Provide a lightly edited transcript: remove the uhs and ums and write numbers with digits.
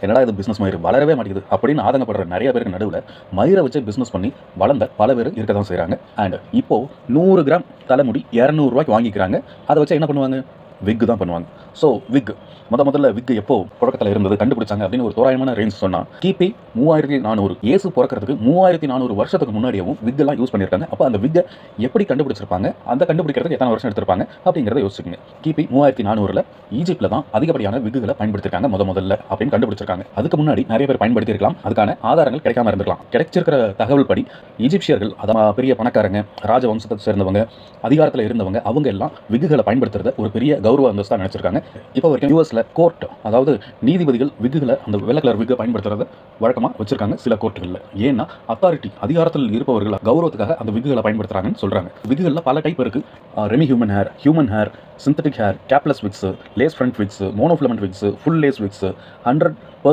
என்னடா இது பிஸ்னஸ் மயிர் வளரவே மாட்டேங்குது அப்படின்னு ஆதங்கப்படுற நிறைய பேருக்கு நடுவில் மயிரை வச்சு பிஸ்னஸ் பண்ணி வளர்ந்த பல பேர் இருக்க தான் செய்கிறாங்க. அண்ட் இப்போது 100 கிராம் தலைமுடி 200 ரூபாய்க்கு வாங்கிக்கிறாங்க. அதை வச்சு என்ன பண்ணுவாங்க? விக்கு தான் பண்ணுவாங்க. ஸோ விக் முதல்ல விக்கு எப்போ புழக்கத்தில் இருந்தது கண்டுபிடிச்சாங்க அப்படின்னு ஒரு தோராயமான ரேஞ்ச் சொன்னால் கிபி 3400 ஏசு பிறக்கிறதுக்கு 3400 வருஷத்துக்கு முன்னாடியும் விக்கெல்லாம் யூஸ் பண்ணியிருக்காங்க. அப்போ அந்த விக்கை எப்படி கண்டுபிடிச்சிருப்பாங்க, அந்த கண்டுபிடிக்கிறதுக்கு எத்தனை வருஷம் எடுத்திருப்பாங்க அப்படிங்கிறத யோசிச்சுக்கோங்க. கிபி 3400 ஈஜிப்டில் தான் அதிகப்படியான விக்குகளை பயன்படுத்திருக்காங்க முதல்ல அப்படின்னு கண்டுபிடிச்சிருக்காங்க. அதுக்கு முன்னாடி நிறைய பேர் பயன்படுத்தியிருக்கலாம், அதுக்கான ஆதாரங்கள் கிடைக்காம இருந்திருக்கலாம். கிடைச்சிருக்கிற தகவல் படி ஈஜிப்சியர்கள், அதாவது பெரிய பணக்காரங்க, ராஜவம்சத்தை சேர்ந்தவங்க, அதிகாரத்தில் இருந்தவங்க, அவங்க எல்லாம் விக்குகளை பயன்படுத்துறத ஒரு பெரிய கௌரவ அந்தஸ்தாக நினைச்சிருக்காங்க. இப்போ வரைக்கும் யூஎஸ்ல கோர்ட், அதாவது நீதிபதிகள் விக்குகளை, அந்த வெள்ளை கலர் விக்கை பயன்படுத்துறத வழக்கமாக வச்சிருக்காங்க சில கோர்ட்டுகளில். ஏன்னா அத்தாரிட்டி, அதிகாரத்தில் இருப்பவர்கள் கௌரவத்துக்காக அந்த விக்குகளை பயன்படுத்துறாங்கன்னு சொல்றாங்க. விக்குகளில் பல டைப் இருக்கு. Remy human hair, synthetic hair, capless wigs, lace front wigs, monofilament wigs, full lace wigs, 100